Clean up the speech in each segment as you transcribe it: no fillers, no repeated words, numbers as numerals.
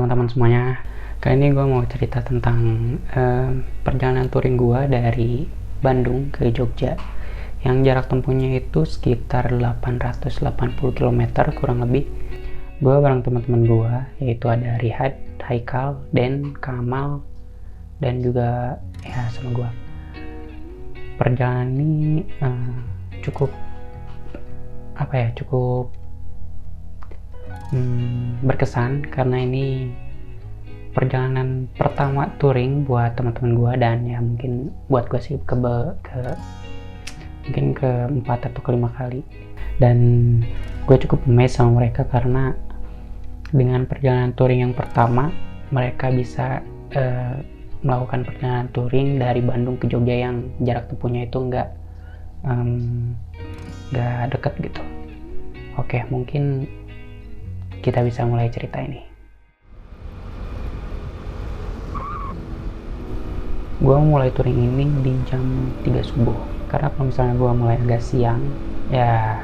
teman-teman semuanya. Kali ini gue mau cerita tentang perjalanan touring gue dari Bandung ke Jogja, yang jarak tempuhnya itu sekitar 880 km kurang lebih. Gue bareng teman-teman gue, yaitu ada Rihad, Haikal, Den, Kamal, dan juga ya sama gue. Perjalanan ini cukup berkesan karena ini perjalanan pertama touring buat teman-teman gue, dan ya mungkin buat gue sih mungkin keempat atau kelima kali. Dan gue cukup amazed sama mereka karena dengan perjalanan touring yang pertama mereka bisa melakukan perjalanan touring dari Bandung ke Jogja yang jarak tempuhnya itu nggak deket gitu. Oke, mungkin kita bisa mulai cerita ini. Gue mulai touring ini di jam 3 subuh, karena kalau misalnya gue mulai agak siang, ya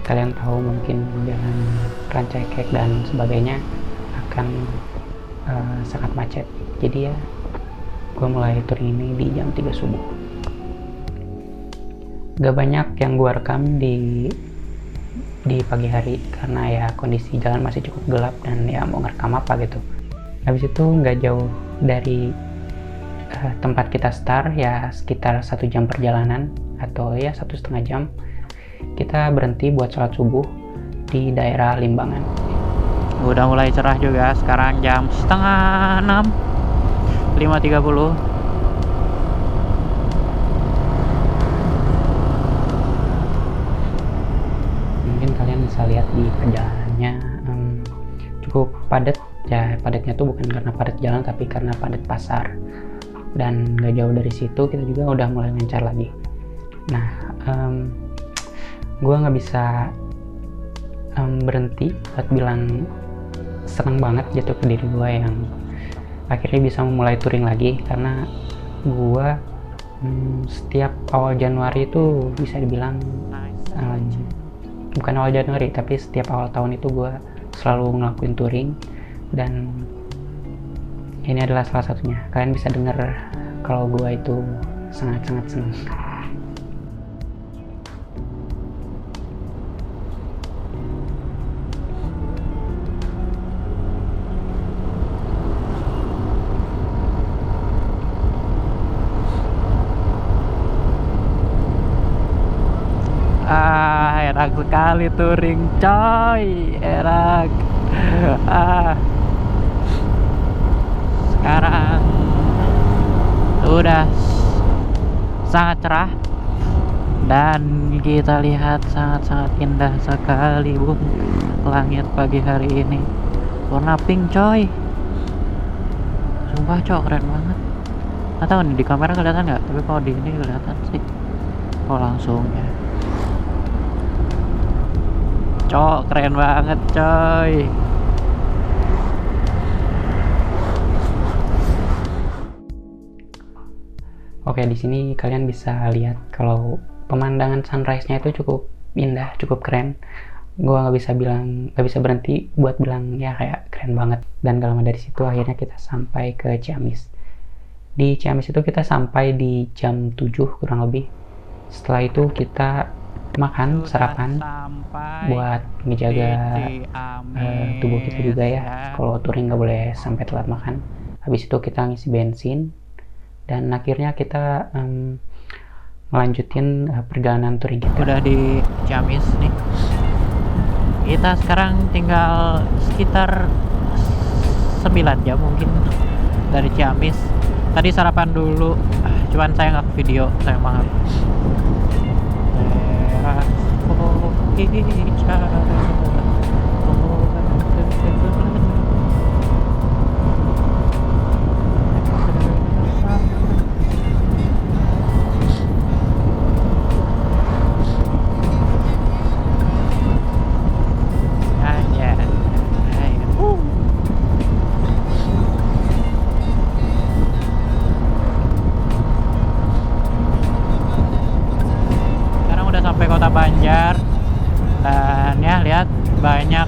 kalian tahu mungkin jalan Rancaikek dan sebagainya akan sangat macet. Jadi ya gue mulai touring ini di jam 3 subuh. Gak banyak yang gue rekam di pagi hari karena ya kondisi jalan masih cukup gelap dan ya mau ngerekam apa gitu. Habis itu nggak jauh dari tempat kita start, ya sekitar 1 jam perjalanan atau ya 1,5 jam, kita berhenti buat sholat subuh di daerah Limbangan. Udah mulai cerah juga, sekarang jam 5:30, 5.30. Mungkin kalian bisa lihat di perjalanannya cukup padat. Ya padatnya tuh bukan karena padat jalan, tapi karena padat pasar. Dan gak jauh dari situ kita juga udah mulai lancar lagi. Nah, gue nggak bisa berhenti buat bilang seneng banget jatuh ke diri gue yang akhirnya bisa memulai touring lagi, karena gue setiap awal Januari itu bisa dibilang bukan awal Januari, tapi setiap awal tahun itu gue selalu ngelakuin touring, dan ini adalah salah satunya. Kalian bisa dengar kalau gue itu sangat-sangat senang. Enak sekali touring, coy. Enak. Sekarang udah sangat cerah dan kita lihat sangat-sangat indah sekali langit pagi hari ini. Warna pink, coy. Sumpah, cok, keren banget. Nggak tahu nih di kamera kelihatan nggak, tapi kalau di ini kelihatan sih. Oh, langsung ya. Cok, keren banget, coy. Oke, di sini kalian bisa lihat kalau pemandangan sunrise-nya itu cukup indah, cukup keren. Gua nggak bisa berhenti buat bilang ya kayak keren banget. Dan gak lama dari situ akhirnya kita sampai ke Ciamis. Di Ciamis itu kita sampai di jam 7 kurang lebih. Setelah itu kita makan sarapan buat menjaga tubuh kita juga ya. Kalau touring nggak boleh sampai telat makan. Habis itu kita ngisi bensin, dan akhirnya kita melanjutin perjalanan touring kita. Udah di Ciamis nih. Kita sekarang tinggal sekitar 9 jam mungkin dari Ciamis. Tadi sarapan dulu, cuman saya nggak video, sayang banget. Banjar, dan ya lihat banyak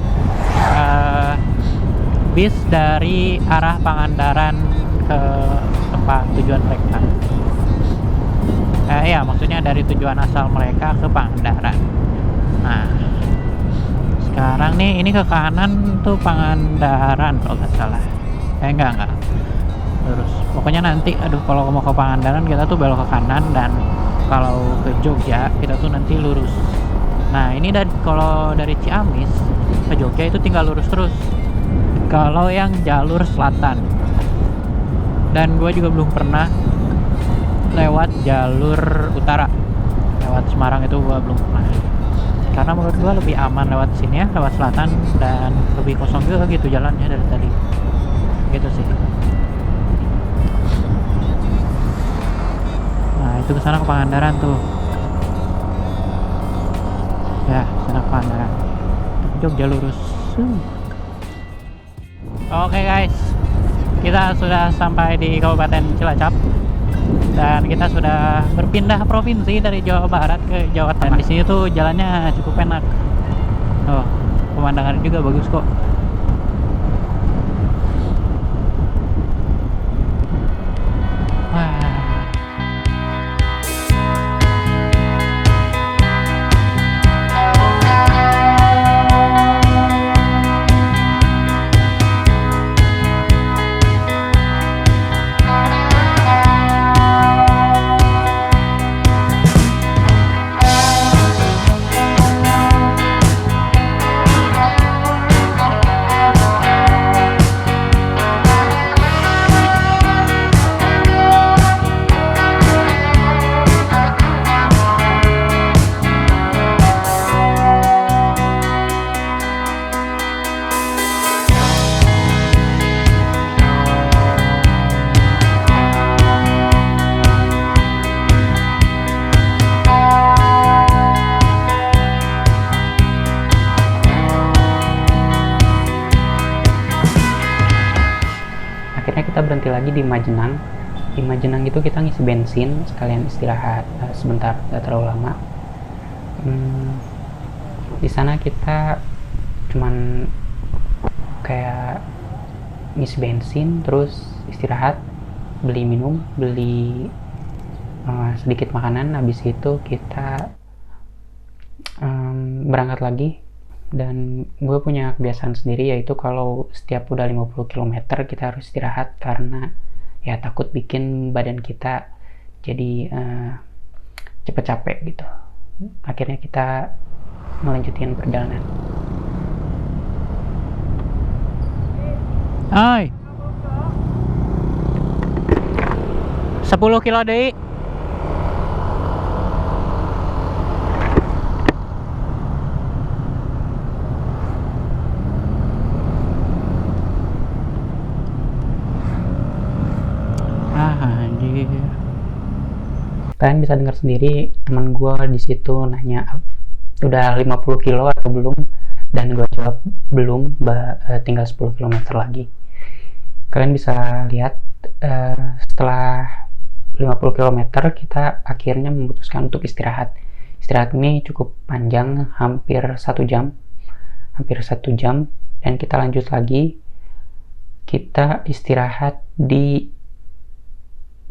bis dari arah Pangandaran ke tempat tujuan mereka. Ya maksudnya dari tujuan asal mereka ke Pangandaran. Nah sekarang nih ini ke kanan tuh Pangandaran kalau nggak salah. Enggak lurus. Pokoknya nanti kalau mau ke Pangandaran kita tuh belok ke kanan, dan kalau ke Jogja kita tuh nanti lurus. Nah ini kalau dari Ciamis ke Jogja itu tinggal lurus terus kalau yang jalur selatan. Dan gue juga belum pernah lewat jalur utara, lewat Semarang itu gue belum pernah, karena menurut gue lebih aman lewat sini ya, lewat selatan, dan lebih kosong juga gitu jalannya dari tadi gitu sih. Nah itu kesana ke Pangandaran tuh ya, sana ke Pangandaran, Jogja lurus. Oke guys, kita sudah sampai di Kabupaten Cilacap dan kita sudah berpindah provinsi dari Jawa Barat ke Jawa Tengah. Di sini tuh jalannya cukup enak. Oh, pemandangan juga bagus kok. Wah. Akhirnya kita berhenti lagi di Majenang. Di Majenang itu kita ngisi bensin sekalian istirahat sebentar, gak terlalu lama. Di sana kita cuman kayak ngisi bensin, terus istirahat, beli minum, beli sedikit makanan. Habis itu kita berangkat lagi. Dan gue punya kebiasaan sendiri, yaitu kalau setiap udah 50 km kita harus istirahat, karena ya takut bikin badan kita jadi cepet capek gitu. Akhirnya kita melanjutkan perjalanan. Hai 10 kilo deh. Kalian bisa dengar sendiri, teman gue di situ nanya udah 50 kilo atau belum, dan gue jawab belum, tinggal 10 km lagi. Kalian bisa lihat setelah 50 km kita akhirnya memutuskan untuk istirahat. Istirahat ini cukup panjang, hampir 1 jam, dan kita lanjut lagi. Kita istirahat di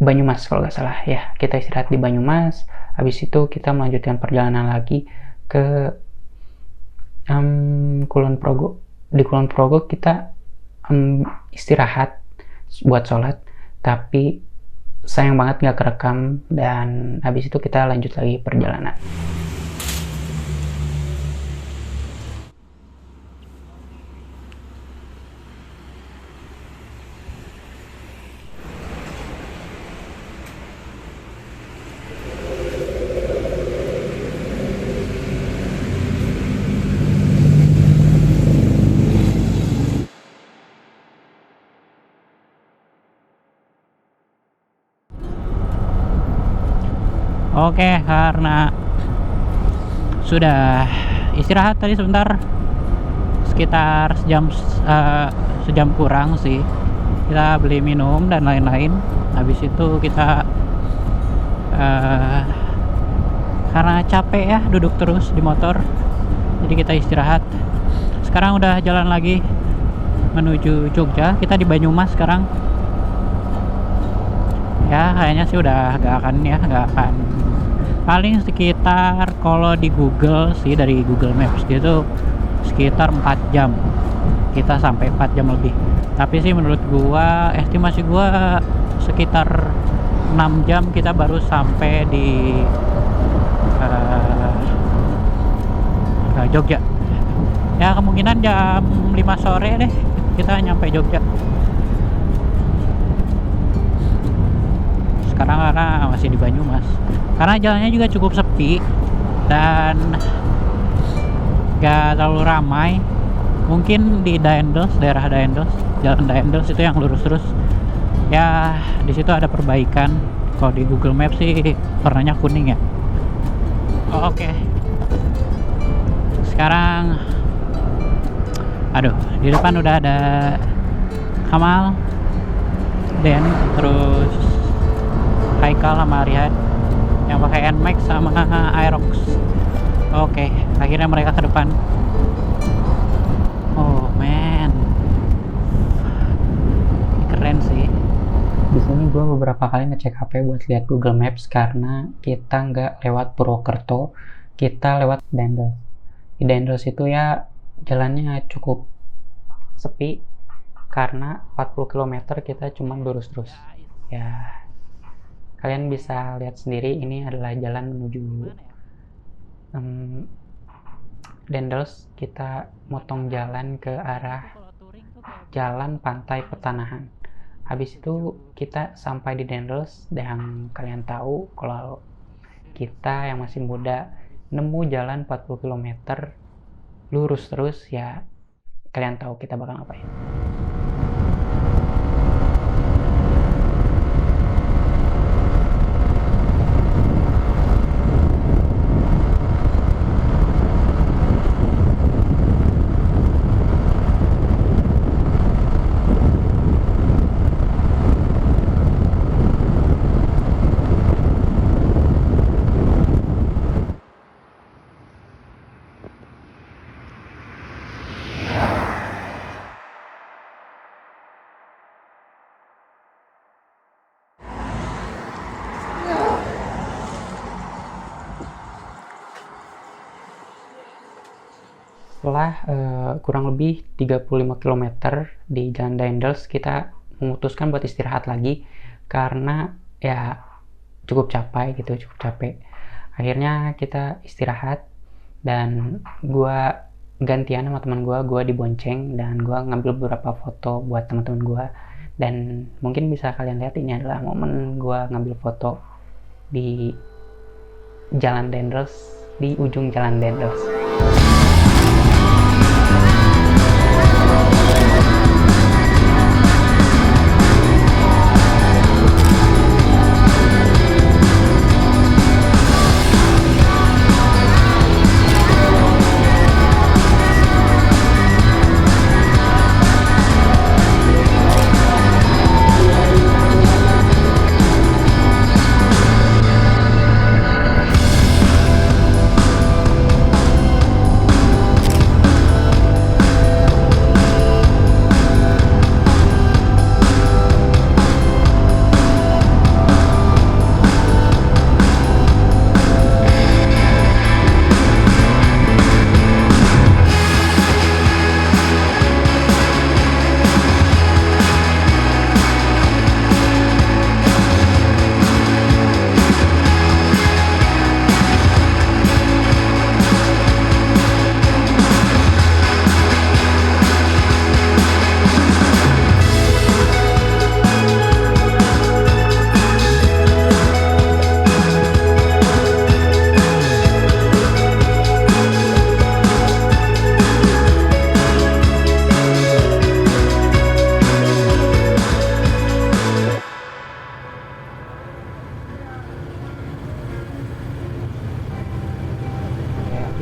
Banyumas kalau nggak salah ya, kita istirahat di Banyumas. Habis itu kita melanjutkan perjalanan lagi ke Kulon Progo. Di Kulon Progo kita istirahat buat sholat, tapi sayang banget nggak kerekam. Dan habis itu kita lanjut lagi perjalanan. Oke, karena sudah istirahat tadi sebentar, sekitar sejam kurang sih, kita beli minum dan lain-lain. Habis itu kita karena capek ya duduk terus di motor, jadi kita istirahat. Sekarang udah jalan lagi menuju Jogja. Kita di Banyumas sekarang. Ya kayaknya sih udah gak akan paling sekitar, kalau di Google sih, dari Google Maps gitu sekitar 4 jam kita sampai, 4 jam lebih. Tapi sih menurut gua, estimasi gua sekitar 6 jam kita baru sampai di Jogja. Ya kemungkinan jam 5 sore deh kita nyampe Jogja. Sekarang karena masih di Banyumas, karena jalannya juga cukup sepi dan gak terlalu ramai. Mungkin di Daendels, daerah Daendels, jalan Daendels itu yang lurus terus ya, di situ ada perbaikan. Kalau di Google Maps sih warnanya kuning ya. Oke. Sekarang di depan udah ada Kamal, Den, terus Haikal sama Rihan yang pakai NMAX sama Aerox. Oke, akhirnya mereka ke depan. Oh man, ini keren sih. Di sini gue beberapa kali ngecek HP buat lihat Google Maps karena kita nggak lewat Purwokerto, kita lewat Daendels. Di Daendels itu ya jalannya cukup sepi karena 40 km kita cuma lurus terus. Ya, kalian bisa lihat sendiri, ini adalah jalan menuju Daendels. Kita motong jalan ke arah jalan Pantai Petanahan. Habis itu kita sampai di Daendels, dan kalian tahu kalau kita yang masih muda nemu jalan 40 km lurus terus, ya kalian tahu kita bakal ngapain. Setelah kurang lebih 35 km di Jalan Daendels, kita memutuskan buat istirahat lagi karena ya cukup capek. Akhirnya kita istirahat dan gua gantian sama teman gua dibonceng dan gua ngambil beberapa foto buat teman-teman gua. Dan mungkin bisa kalian lihat, ini adalah momen gua ngambil foto di Jalan Daendels, di ujung Jalan Daendels.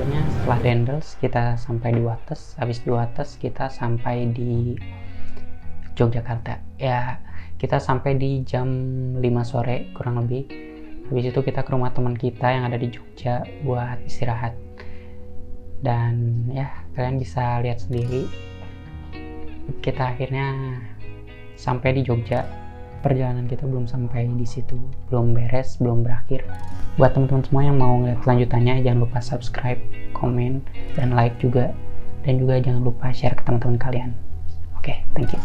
Akhirnya setelah Daendels kita sampai di Wates. Habis di Wates kita sampai di Yogyakarta. Ya, kita sampai di jam 5 sore kurang lebih. Habis itu kita ke rumah teman kita yang ada di Jogja buat istirahat. Dan ya, kalian bisa lihat sendiri kita akhirnya sampai di Jogja. Perjalanan kita belum sampai di situ, belum beres, belum berakhir. Buat teman-teman semua yang mau ngeliat kelanjutannya, jangan lupa subscribe, komen, dan like juga. Dan juga jangan lupa share ke teman-teman kalian. Oke, thank you.